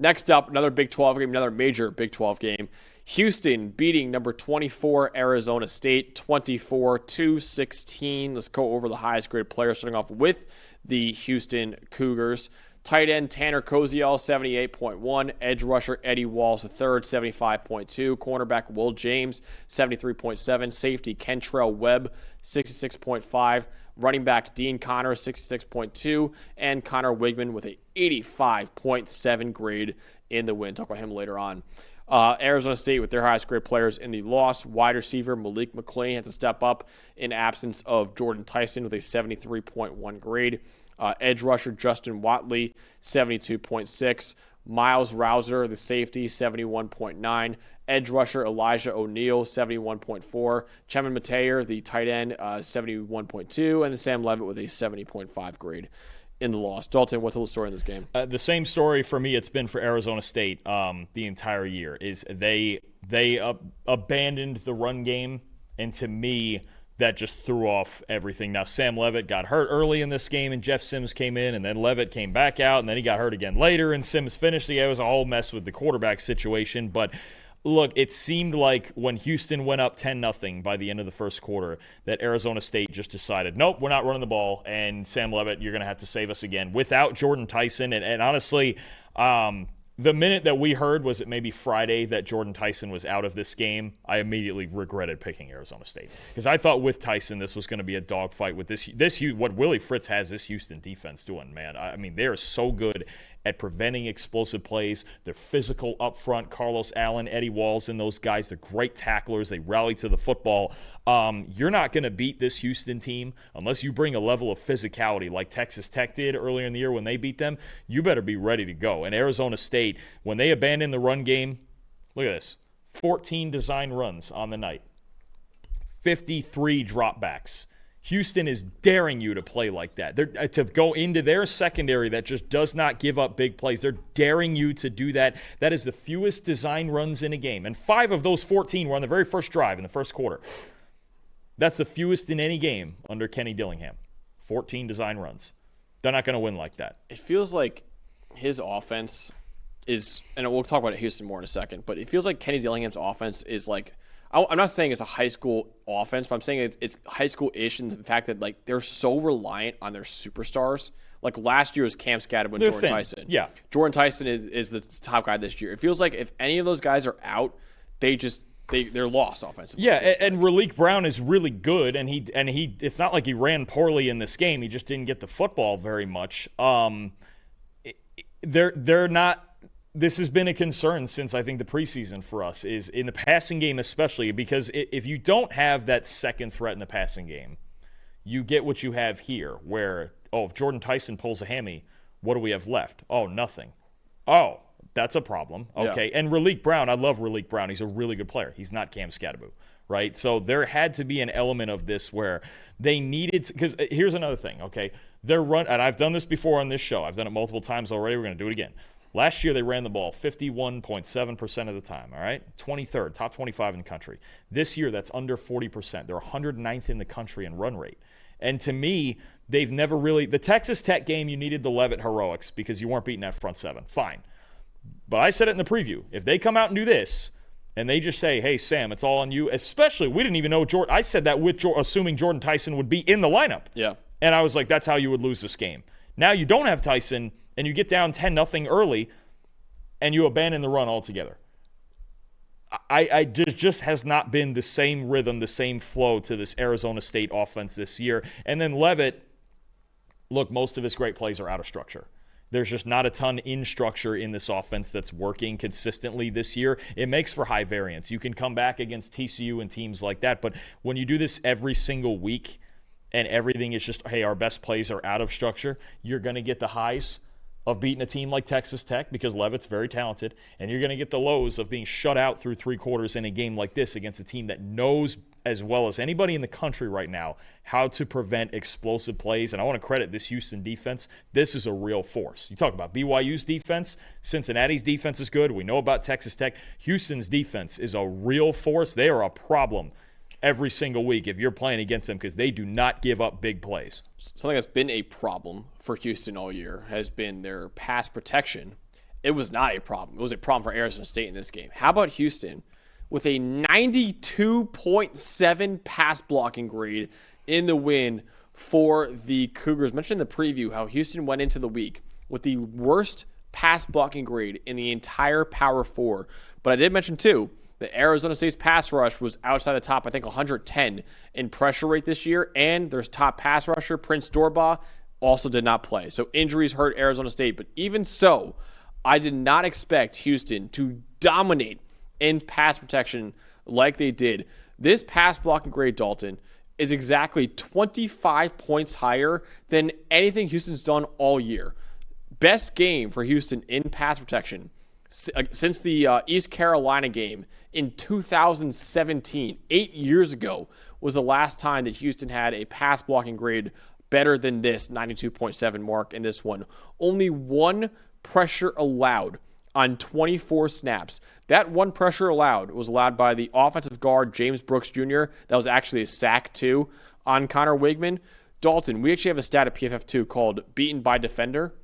Next up, another Big 12 game, another major Big 12 game. Houston beating number 24 Arizona State 24-16. Let's go over the highest graded players, starting off with the Houston Cougars. Tight end Tanner Koziel, 78.1. Edge rusher Eddie Walls III, 75.2. Cornerback Will James, 73.7. Safety Kentrell Webb, 66.5. Running back Dean Connor, 66.2. And Connor Weigman with a 85.7 grade in the win. Talk about him later on. Arizona State with their highest grade players in the loss. Wide receiver Malik McLean had to step up in absence of Jordan Tyson with a 73.1 grade. Edge rusher Justin Watley, 72.6. Miles Rouser, the safety, 71.9. Edge rusher Elijah O'Neal, 71.4. Chemin Mateer, the tight end, 71.2. And Sam Levitt with a 70.5 grade in the loss. Dalton, what's the story in this game? The same story for me it's been for Arizona State the entire year. Is they abandoned the run game, and to me, that just threw off everything. Now, Sam Levitt got hurt early in this game, and Jeff Sims came in, and then Levitt came back out, and then he got hurt again later, and Sims finished the game. It was a whole mess with the quarterback situation. But look, it seemed like when Houston went up 10-0 by the end of the first quarter that Arizona State just decided, nope, we're not running the ball, and Sam Levitt, you're going to have to save us again without Jordan Tyson. And honestly, the minute that we heard was it maybe Friday that Jordan Tyson was out of this game, I immediately regretted picking Arizona State because I thought with Tyson this was going to be a dogfight with this what Willie Fritz has this Houston defense doing, man. I mean, they are so good at preventing explosive plays. They're physical up front. Carlos Allen, Eddie Walls, and those guys, they're great tacklers. They rally to the football. You're not going to beat this Houston team unless you bring a level of physicality like Texas Tech did earlier in the year when they beat them. You better be ready to go. And Arizona State, when they abandoned the run game, look at this, 14 design runs on the night, 53 dropbacks. Houston is daring you to play like that. They're to go into their secondary that just does not give up big plays. They're daring you to do that. That is the fewest design runs in a game. And 5 of those 14 were on the very first drive in the first quarter. That's the fewest in any game under Kenny Dillingham. 14 design runs. They're not going to win like that. It feels like his offense is, and we'll talk about Houston more in a second, but it feels like Kenny Dillingham's offense is like, I'm not saying it's a high school offense, but I'm saying it's high school-ish in the fact that like they're so reliant on their superstars. Like last year was Cam Scadden and Jordan Tyson. Yeah. Jordan Tyson is the top guy this year. It feels like if any of those guys are out, they're lost offensively. Yeah, and Raleek Brown is really good, and he it's not like he ran poorly in this game. He just didn't get the football very much. They're not. This has been a concern since I think the preseason for us is in the passing game especially because if you don't have that second threat in the passing game, you get what you have here where, if Jordan Tyson pulls a hammy, what do we have left? Oh, nothing. Oh, that's a problem. Okay, yeah. And Raleek Brown, I love Raleek Brown. He's a really good player. He's not Cam Scadden, right? So there had to be an element of this where they needed – because here's another thing, okay? Their run – and I've done this before on this show. I've done it multiple times already. We're going to do it again. Last year, they ran the ball 51.7% of the time, all right? 23rd, top 25 in the country. This year, that's under 40%. They're 109th in the country in run rate. And to me, they've never really – the Texas Tech game, you needed the Levitt heroics because you weren't beating that front seven. Fine. But I said it in the preview. If they come out and do this and they just say, hey, Sam, it's all on you, especially we didn't even know Jordan – I said that with assuming Jordan Tyson would be in the lineup. Yeah. And I was like, that's how you would lose this game. Now you don't have Tyson – and you get down 10-0 early, and you abandon the run altogether. I just has not been the same rhythm, the same flow to this Arizona State offense this year. And then Levitt, look, most of his great plays are out of structure. There's just not a ton in structure in this offense that's working consistently this year. It makes for high variance. You can come back against TCU and teams like that, but when you do this every single week and everything is just, hey, our best plays are out of structure, you're going to get the highs of beating a team like Texas Tech because Levitt's very talented, and you're going to get the lows of being shut out through 3 quarters in a game like this against a team that knows as well as anybody in the country right now how to prevent explosive plays. And I want to credit this Houston defense. This is a real force. You talk about BYU's defense, Cincinnati's defense is good. We know about Texas Tech. Houston's defense is a real force. They are a problem every single week if you're playing against them because they do not give up big plays. Something that's been a problem for Houston all year has been their pass protection. it was not a problem. It was a problem for Arizona State in this game. How about Houston with a 92.7 pass blocking grade in the win for the Cougars? Mentioned in the preview how Houston went into the week with the worst pass blocking grade in the entire Power 4. But I did mention, too, that Arizona State's pass rush was outside the top, I think, 110 in pressure rate this year. And their top pass rusher, Prince Dorbah, also did not play. So injuries hurt Arizona State. But even so, I did not expect Houston to dominate in pass protection like they did. This pass blocking grade, Dalton, is exactly 25 points higher than anything Houston's done all year. Best game for Houston in pass protection since the East Carolina game in 2017. 8 years ago was the last time that Houston had a pass blocking grade better than this 92.7 mark in this one. Only one pressure allowed on 24 snaps. That one pressure allowed was allowed by the offensive guard, James Brooks Jr. That was actually a sack, too, on Connor Weigman. Dalton, we actually have a stat at PFF, too, called beaten by defender.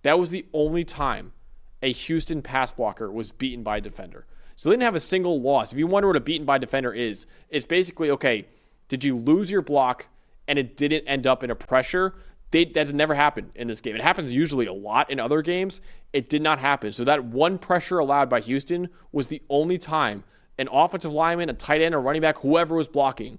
That was the only time a Houston pass blocker was beaten by a defender. So they didn't have a single loss. If you wonder what a beaten by defender is, it's basically, okay, did you lose your block and it didn't end up in a pressure? That never happened in this game. It happens usually a lot in other games. It did not happen. So that one pressure allowed by Houston was the only time an offensive lineman, a tight end, a running back, whoever was blocking,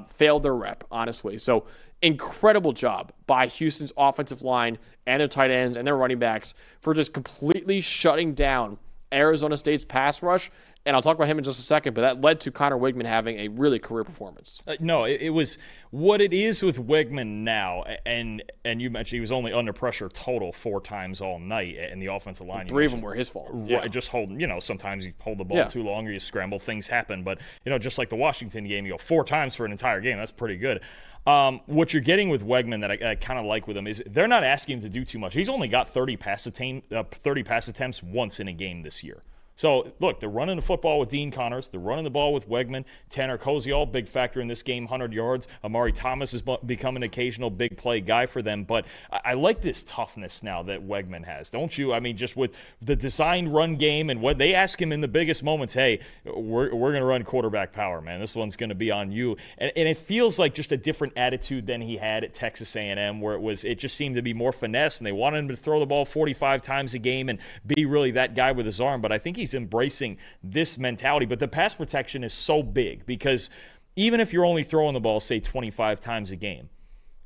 failed their rep, honestly. So incredible job by Houston's offensive line and their tight ends and their running backs for just completely shutting down Arizona State's pass rush. And I'll talk about him in just a second, but that led to Connor Weigman having a really career performance. No, it was what it is with Weigman now, and you mentioned he was only under pressure total 4 times all night, and the offensive line. 3 of them were his fault. Right, just holding, sometimes you hold the ball too long or you scramble, things happen. But, just like the Washington game, you go 4 times for an entire game. That's pretty good. What you're getting with Weigman that I kind of like with him is they're not asking him to do too much. He's only got 30 pass attempts once in a game this year. So, look, they're running the football with Dean Connors. They're running the ball with Weigman. Tanner Koziol, big factor in this game, 100 yards. Amari Thomas has become an occasional big play guy for them. But I like this toughness now that Weigman has, don't you? I mean, just with the designed run game and what they ask him in the biggest moments, hey, we're going to run quarterback power, man. This one's going to be on you. And it feels like just a different attitude than he had at Texas A&M, where it just seemed to be more finesse, and they wanted him to throw the ball 45 times a game and be really that guy with his arm. But I think he's embracing this mentality. But the pass protection is so big because even if you're only throwing the ball, say, 25 times a game,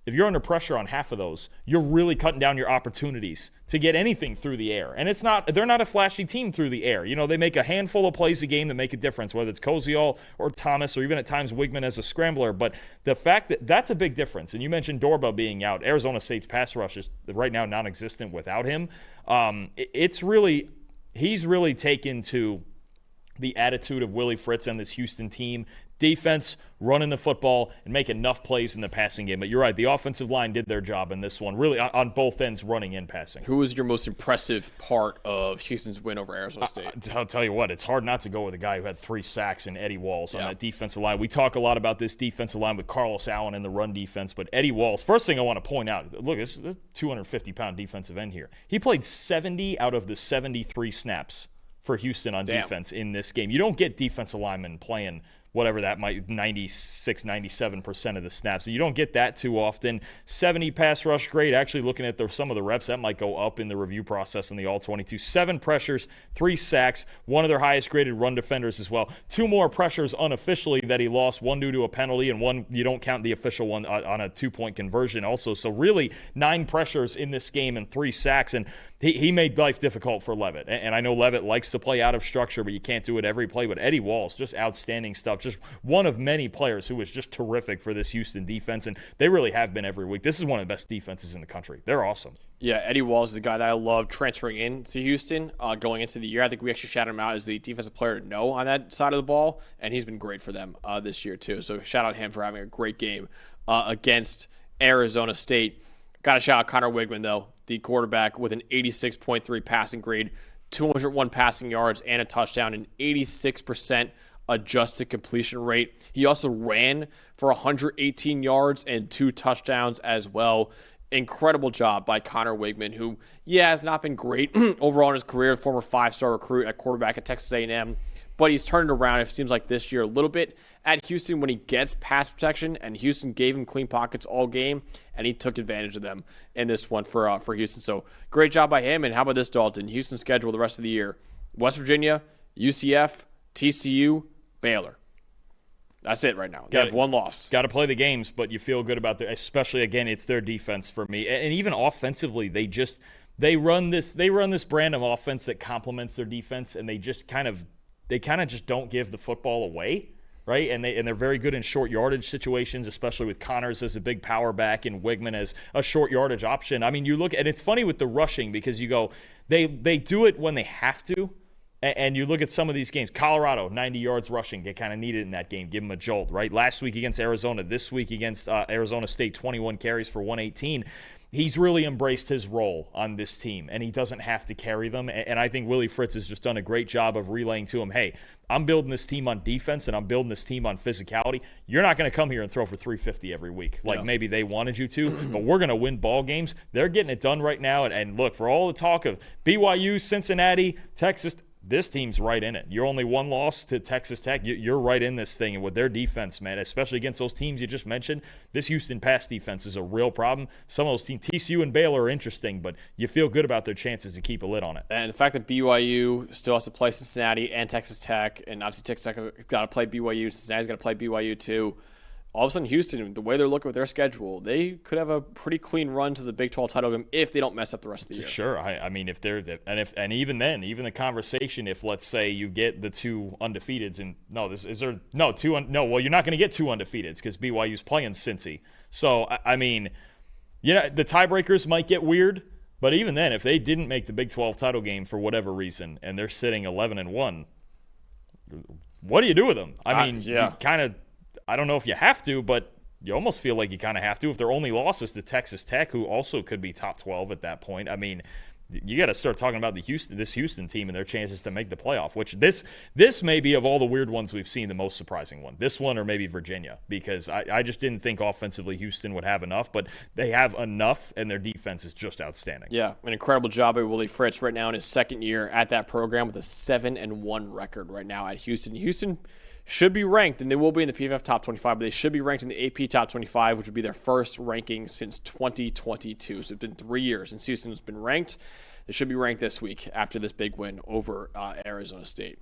if you're under pressure on half of those, you're really cutting down your opportunities to get anything through the air. And they're not a flashy team through the air. They make a handful of plays a game that make a difference, whether it's Koziol or Thomas or even at times Weigman as a scrambler. But the fact that's a big difference. And you mentioned Dorbah being out. Arizona State's pass rush is right now non-existent without him. He's really taken to the attitude of Willie Fritz and this Houston team. Defense, running the football, and make enough plays in the passing game. But you're right, the offensive line did their job in this one, really on both ends, running and passing. Who was your most impressive part of Houston's win over Arizona State? I'll tell you what, it's hard not to go with a guy who had 3 sacks and Eddie Walls on that defensive line. We talk a lot about this defensive line with Carlos Allen in the run defense, but Eddie Walls, first thing I want to point out, look, this is a 250-pound defensive end here. He played 70 out of the 73 snaps for Houston on defense in this game. You don't get defensive linemen playing whatever that might, 96, 97% of the snaps. So you don't get that too often. 70 pass rush grade. Actually, looking at some of the reps, that might go up in the review process in the All-22. 7 pressures, 3 sacks, one of their highest graded run defenders as well. 2 more pressures unofficially that he lost, one due to a penalty and one, you don't count the official one on a 2-point conversion also. So really 9 pressures in this game and 3 sacks. And he made life difficult for Levitt. And I know Levitt likes to play out of structure, but you can't do it every play. But Eddie Walls, just outstanding stuff. Just one of many players who was just terrific for this Houston defense, and they really have been every week. This is one of the best defenses in the country. They're awesome. Yeah, Eddie Walls is a guy that I love transferring in to Houston going into the year. I think we actually shouted him out as the defensive player to know on that side of the ball, and he's been great for them this year too. So shout out him for having a great game against Arizona State. Got to shout out Connor Weigman, though, the quarterback with an 86.3 passing grade, 201 passing yards, and a touchdown, an 86% adjusted completion rate. He also ran for 118 yards and 2 touchdowns as well. incredible job by Connor Weigman, who, has not been great overall in his career, former 5-star recruit at quarterback at Texas A&M, but he's turned it around, it seems like this year, a little bit at Houston when he gets pass protection, and Houston gave him clean pockets all game, and he took advantage of them in this one for Houston. So great job by him. And how about this, Dalton? Houston's schedule the rest of the year: West Virginia, UCF, TCU, Baylor. That's it right now. They have one loss. Got to play the games, but you feel good about especially, again, it's their defense for me. And even offensively, they run this brand of offense that complements their defense, and they kind of just don't give the football away, right? And they're very good in short yardage situations, especially with Connors as a big power back and Weigman as a short yardage option. I mean, you look, and it's funny with the rushing because you go, they do it when they have to. And you look at some of these games. Colorado, 90 yards rushing. They kind of need it in that game. Give them a jolt, right? Last week against Arizona. This week against Arizona State, 21 carries for 118. He's really embraced his role on this team, and he doesn't have to carry them. And I think Willie Fritz has just done a great job of relaying to him, hey, I'm building this team on defense, and I'm building this team on physicality. You're not going to come here and throw for 350 every week like maybe they wanted you to, but we're going to win ball games. They're getting it done right now. And look, for all the talk of BYU, Cincinnati, Texas, this team's right in it. You're only one loss to Texas Tech. You're right in this thing. And with their defense, man, especially against those teams you just mentioned, this Houston pass defense is a real problem. Some of those teams, TCU and Baylor, are interesting, but you feel good about their chances to keep a lid on it. And the fact that BYU still has to play Cincinnati and Texas Tech, and obviously Texas Tech has got to play BYU, Cincinnati's got to play BYU too. All of a sudden, Houston, the way they're looking with their schedule, they could have a pretty clean run to the Big 12 title game if they don't mess up the rest of the year. Sure. I mean, if they're and even then, even the conversation, if let's say you get the two undefeateds, and well, you're not going to get two undefeateds because BYU's playing Cincy. So I mean, the tiebreakers might get weird, but even then, if they didn't make the Big 12 title game for whatever reason, and they're sitting 11-1, what do you do with them? I mean, you kind of. I don't know if you have to, but you almost feel like you kind of have to. If their only loss is to Texas Tech, who also could be top 12 at that point, I mean, you got to start talking about this Houston team and their chances to make the playoff, which this may be, of all the weird ones we've seen, the most surprising one. This one or maybe Virginia, because I just didn't think offensively Houston would have enough, but they have enough, and their defense is just outstanding. Yeah, an incredible job by Willie Fritz right now in his second year at that program with a 7-1 record right now at Houston. Houston should be ranked, and they will be in the PFF top 25, but they should be ranked in the AP top 25, which would be their first ranking since 2022. So it's been 3 years since Houston has been ranked. They should be ranked this week after this big win over Arizona State.